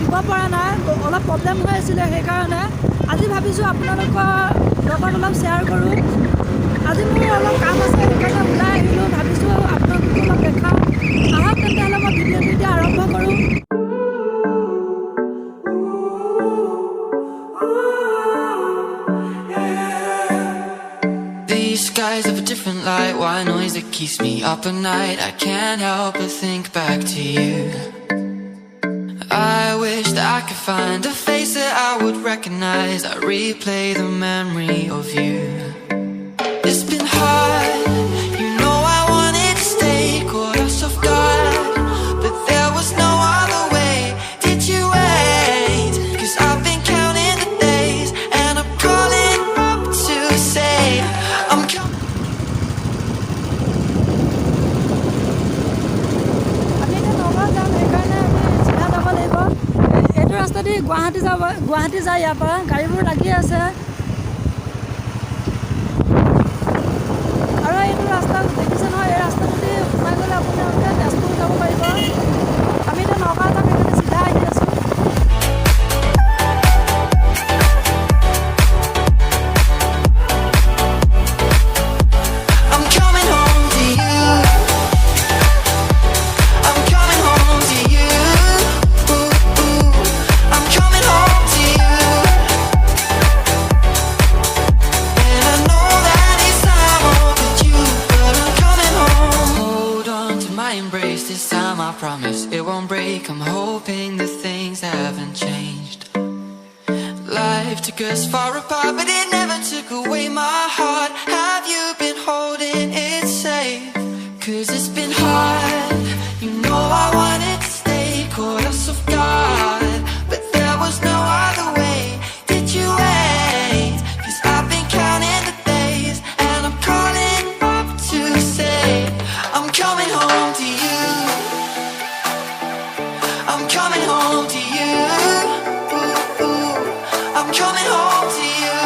দিব পৰা নাই, অলপ প্ৰব্লেম হৈ আছিলে। সেইকাৰণে আজি ভাবিছোঁ আপোনালোকৰ লগত অলপ শ্বেয়াৰ কৰোঁ। আজি মোৰ অলপ কাম আছে, সেইকাৰণে ওলাই আহিলোঁ। ভাবিছোঁ আপোনালোকক অলপ দেখাওঁ। আহক তেতিয়াহ'লে মই ভিডিঅ'টো এতিয়া আৰম্ভ কৰোঁ। These skies have a different light, why noise that keeps me up at night. I can't help but think back to you. I wish that I could find a face that I would recognize. I replay the memory of you. It's been hard, you know I wanted to stay, caught us off guard, but there was no other way. Did you wait? 'Cause I've been counting the days, and I'm calling up to say I'm coming. ৰাস্তাদি Guwahati যায়। ইয়াৰ পৰা গাড়ীবোৰ লাগি আছে আৰু এইটো ৰাস্তা দেখিছে নহয়। এই ৰাস্তাটোদি সোমাই গ'লে আপোনালোকে তেজপুৰ যাব পাৰিব। আমি এতিয়া নগাঁও যাম, সেইকাৰণে চিধা আহি আছোঁ। Promise it won't break. I'm hoping that things haven't changed. Life took us far apart, but it never took away my heart. Have you been holding it safe? 'Cause it's been hard, you know I wanted to stay, caught us off guard, but there was no other way. Did you wait? 'Cause I've been counting the days, and I'm calling up to say I'm coming home to you. I'm coming home to you. I'm coming home to you.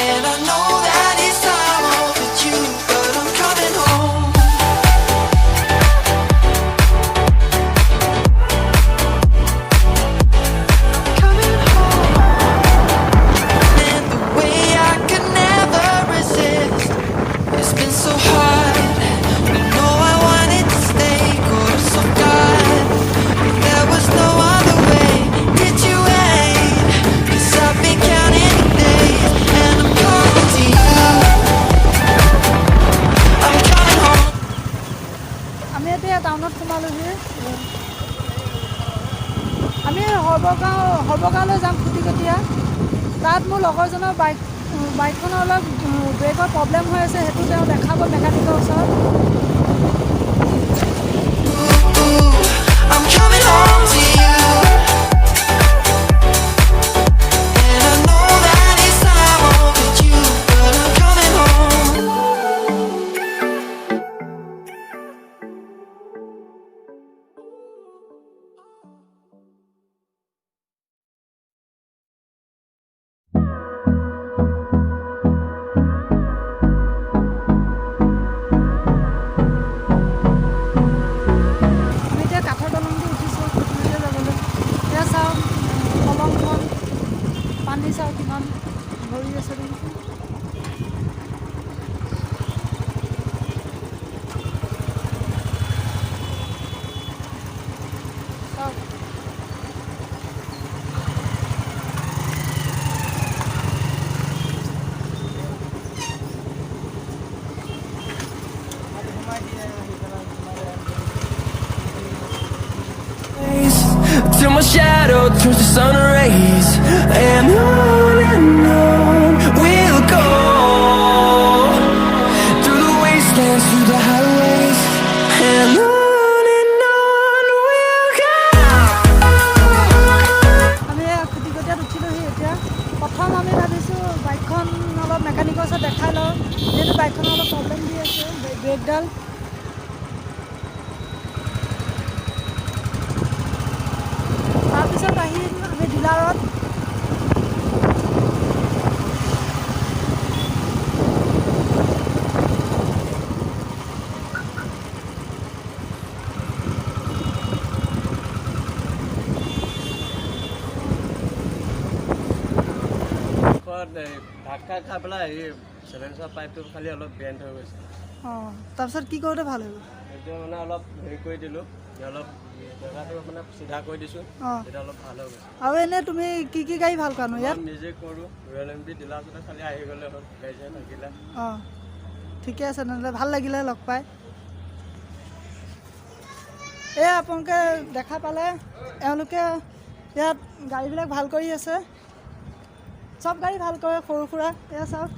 And I know that it's time overdue, but I'm coming home. Coming home. And the way I could never resist. It's been so hard. You know I wanted to stay. There was no other way. Did you wait? 'Cause I've been counting the days, and I'm coming to you. I'm coming home. আমি এতিয়া টাউনত সোমালোহি। আমি সৰ্বগাঁৱলৈ যাম খুটিকটীয়া। তাত মোৰ লগৰজনৰ বাইকখনৰ অলপ ব্ৰেকৰ প্ৰব্লেম হৈ আছে, সেইটো তেওঁ দেখাব মেকানিকৰ ওচৰত। I'm coming home to you. And I know that it's time overdue, but I'm coming home. পানী চাওঁ কিমান ভৰি আছে দেখিছোঁ। Till my shadow turns to sun rays, and on we'll go, through the wastelands, through the highways, and on we'll go. আমি খুটিকটীয়াত উঠিলোহি এতিয়া। প্ৰথম আমি ভাবিছোঁ বাইকখন অলপ মেকানিকৰ ওচৰত দেখাই লওঁ, যিহেতু বাইকখনৰ অলপ প্ৰব্লেম দি আছে ব্ৰেকডাল। তাৰপিছত আহি আমি ডিলাৰত ধাক্কা খাই পেলাই এই চেলেঞ্জৰ পাইপটো খালি অলপ বেণ্ড হৈ গৈছে অঁ তাৰপিছত কি কৰোঁতে ভাল হৈ গ'ল সেইটো মানে অলপ হেৰি কৰি দিলোঁ অলপ জেগাটো মানে চিধা কৰি দিছোঁ অঁ তেতিয়া অলপ ভাল হৈ গৈছে আৰু এনেই তুমি কি গাড়ী ভাল কৰানো ইয়াত নিজে কৰোঁ ৰয়েল এনফিল্ড ডিলাৰতে খালি আহি গ'লে হ'ল গাড়ী চাই থাকিলে অঁ ঠিকে আছে তেনেহ'লে ভাল লাগিলে লগ পাই এই আপোনালোকে দেখা পালে এওঁলোকে ইয়াত গাড়ীবিলাক ভাল কৰি আছে চব গাড়ী ভাল কৰে সৰু সুৰা এয়া চাওক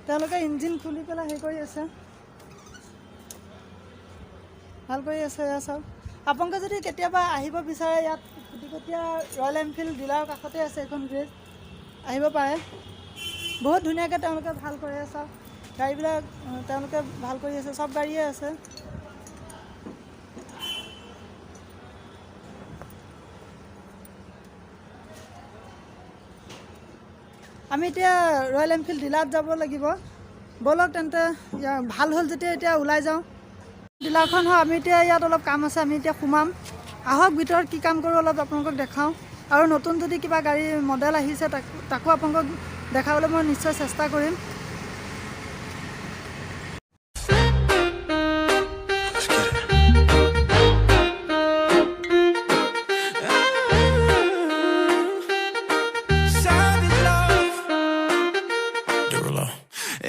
তেওঁলোকে ইঞ্জিন খুলি পেলাই হেৰি কৰি আছে ভাল কৰি আছে এয়া চাওক আপোনালোকে যদি কেতিয়াবা আহিব বিচাৰে ইয়াত খুটিকটীয়া ৰয়েল এনফিল্ড ডিলাৰৰ কাষতে আছে এখন গ্ৰেজ আহিব পাৰে বহুত ধুনীয়াকৈ তেওঁলোকে ভাল কৰে চাওক গাড়ীবিলাক তেওঁলোকে ভাল কৰি আছে চব গাড়ীয়ে আছে আমি এতিয়া ৰয়েল এনফিল্ড ডিলাৰত যাব লাগিব ব'লক তেন্তে ভাল হ'ল যেতিয়া এতিয়া ওলাই যাওঁ ডিলাৰখন হয় আমি এতিয়া ইয়াত অলপ কাম আছে আমি এতিয়া সোমাম আহক ভিতৰত কি কাম কৰোঁ অলপ আপোনালোকক দেখাওঁ আৰু নতুন যদি কিবা গাড়ী মডেল আহিছে তাকো আপোনালোকক দেখাবলৈ মই নিশ্চয় চেষ্টা কৰিম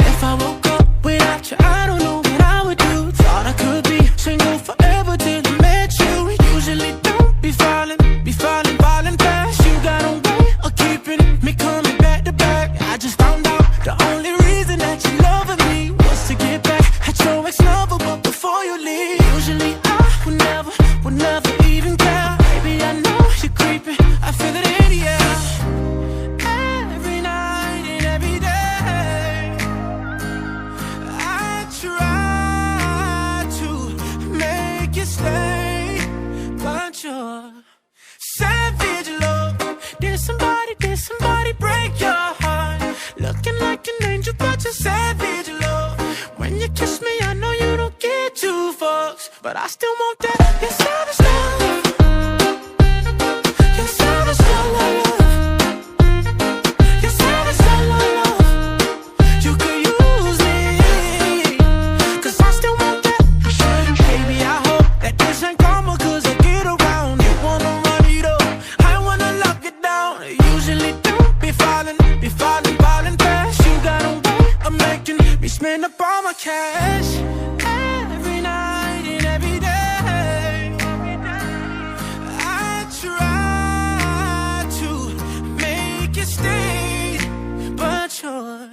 If I woke up without you, I don't know what I would do. Thought I could be single forever till I met you. Usually don't be falling fast. You got a way of keeping me coming back to back. I just found out the only reason that you loving me was to get back at your ex-lover, but before you leave, usually I would never even care. Baby, I know you're creeping, I feel it in the air. Every night and every day, I try to make you stay, but you're savage love. Did somebody break your heart? Looking like an angel, but you're savage love. When you kiss me, I know you don't get two fucks, but I still want that. You're savage love. You're savage love. You're savage love. You could use me, 'cause I still want that. Baby, I hope that this ain't karma, 'cause I get around. You wanna run it up, I wanna lock it down. Usually don't be falling fast. You got a way of making me spend up all my cash. Every night and every day, I try to make you stay, but you're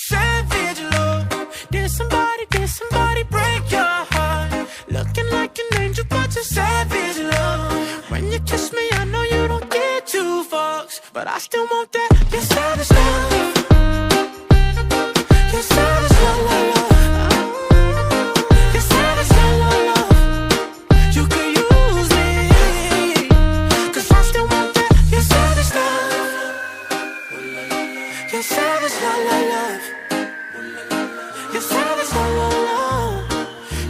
savage love. Did somebody break your heart? Looking like an angel, but you're savage love. When you kiss me, I know you don't get two fucks, but I still want that. You're savage love. You're savage love. You're savage love. You could use me, 'cause I still want that. You're savage love. You're savage love. You're savage love.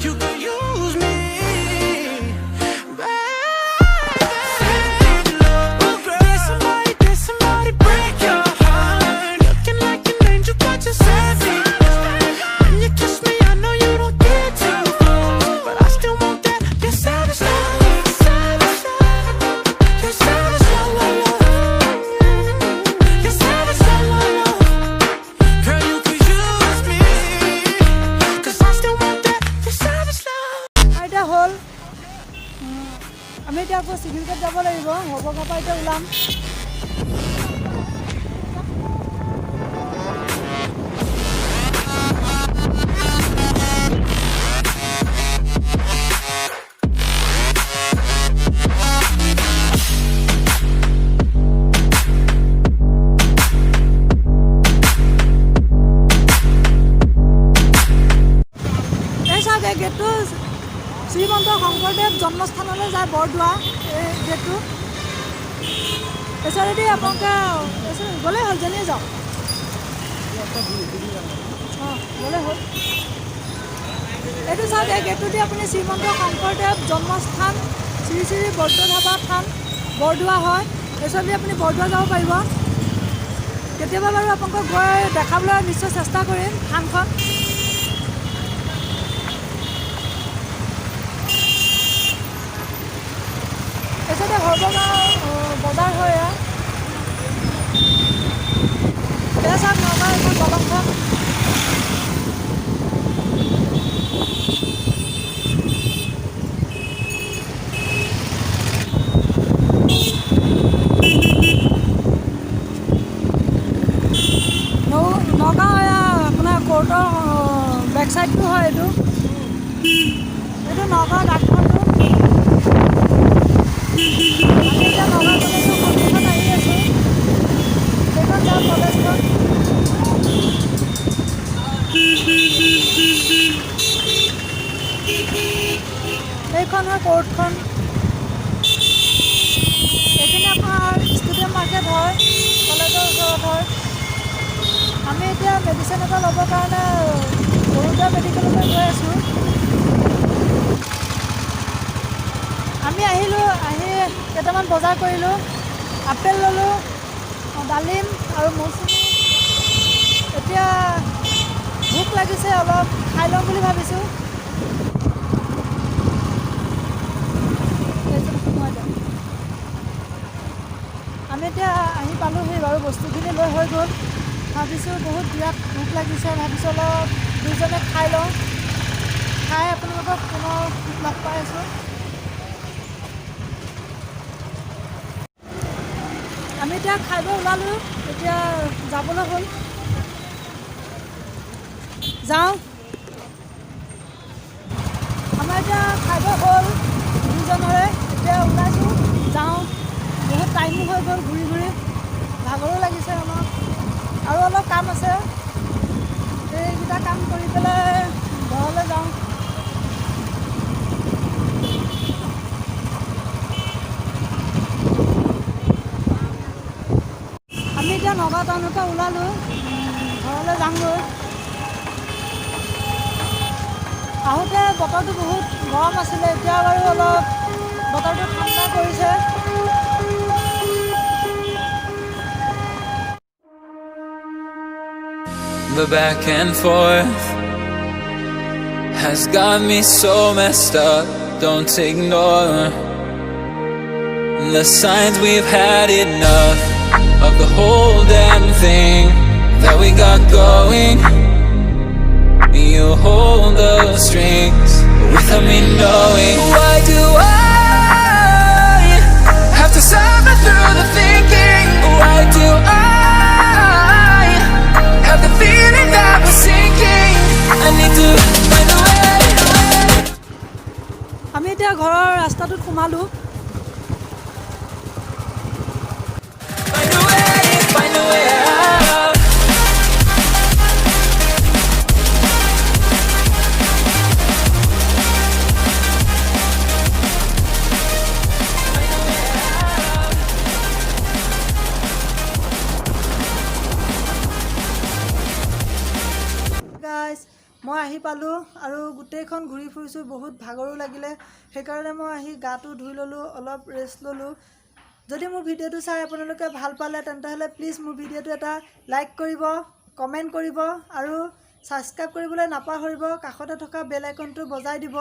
You could use me, savage love. Did somebody break your heart? Looking like an angel, but you're savage love. When you kiss me, I know you don't get too close, but I still want that. You're savage love. Savage love. You're savage love. You're savage love. Girl, you could use me, 'cause I still want that. You're savage love. এতিয়া হ'ল আমি এতিয়া আকৌ civil court যাব লাগিব হ'ব ঘৰপৰা এতিয়া ওলাম এই চাওক এই গেটটো শ্ৰীমন্ত শংকৰদেৱ জন্মস্থানলৈ যায় বৰদোৱা এই গেটটো এচাৰেদি আপোনালোকে গ'লেই হ'ল যেনিয়ে যাওক অঁ গ'লেই হ'ল এইটো চাওক এই গেটটোদি আপুনি শ্ৰীমন্ত শংকৰদেৱ জন্মস্থান শ্ৰী শ্ৰী বৰদোৱা থান বৰদোৱা হয় এইচলি আপুনি বৰদোৱা যাব পাৰিব কেতিয়াবা বাৰু আপোনালোকক গৈ দেখাবলৈ নিশ্চয় চেষ্টা কৰিম থানখন এইচতে সৰ্বগাঁও বজাৰ হয় এয়া চাওক নগাঁও এখন দলংখন নগাঁও এয়া আপোনাৰ কোৰ্টৰ বেক চাইডটো হয় এইটো নগাঁও ডাকঘৰটো আমি এতিয়া নগাঁও কলেজৰ সন্মুখত আহি আছোঁ সেইখন যাওঁ কলেজখন এইখন হয় কোৰ্টখন এইখিনি আপোনাৰ ষ্টুডিয়াম মাৰ্কেট হয় কলেজৰ ওচৰত হয় আমি এতিয়া মেডিচিন এটা ল'বৰ কাৰণে বৰদোৱা মেডিকেললৈ গৈ আছোঁ আমি আহিলোঁ আহি কেইটামান বজাৰ কৰিলোঁ আপেল ল'লোঁ ডালিম আৰু মৌচুমী এতিয়া ভোক লাগিছে অলপ খাই ল'ম বুলি ভাবিছোঁ আমি এতিয়া আহি পালোঁহি বাৰু বস্তুখিনি লৈ হৈ গ'ল ভাবিছোঁ বহুত বিৰাট ভোক লাগিছে ভাবিছোঁ অলপ দুইজনে খাই লওঁ খাই আপোনালোকক পুনৰ লগ পাই আছোঁ আমি এতিয়া খাই বৈ ওলালোঁ এতিয়া যাবলৈ হ'ল যাওঁ আমাৰ এতিয়া খাই বৈ হ'ল দুজনৰে এতিয়া ওলাইছোঁ যাওঁ বহুত টাইমো হৈ গ'ল ঘূৰি ঘূৰি ভাগৰো লাগিছে আমাক আৰু অলপ কাম আছে এইকেইটা কাম কৰি পেলাই ঘৰলৈ যাওঁ আমি এতিয়া নগাঁও টাউনৰ পৰা ওলালোঁ ঘৰলৈ যামগৈ আহোঁতে বতৰটো বহুত গৰম আছিলে এতিয়া বাৰু অলপ বতৰটো ঠাণ্ডা কৰিছে The back and forth has got me so messed up. Don't ignore the signs. We've had enough of the whole damn thing that we got going. You hold the strings without me knowing. Why do I have to suffer through the thinking? Why do I have the feeling that we're sinking? I need to find a way. আমি এতিয়া ঘৰৰ ৰাস্তাটোত সোমালোঁ Find a way, find a way out. Guys মই আহি পালোঁ আৰু গোটেইখন ঘূৰি ফুৰিছোঁ বহুত ভাগৰো লাগিলে সেইকাৰণে মই আহি গাটো ধুই ল'লোঁ অলপ ৰেষ্ট ল'লোঁ যদি মোৰ ভিডিঅ'টো চাই আপোনালোকে ভাল পালে তেন্তে প্লিজ মোৰ ভিডিঅ'টো এটা লাইক কৰিব কমেণ্ট কৰিব আৰু ছাবস্ক্ৰাইব কৰিবলৈ নাপাহৰিব কাষতে থকা বেল আইকনটো বজাই দিব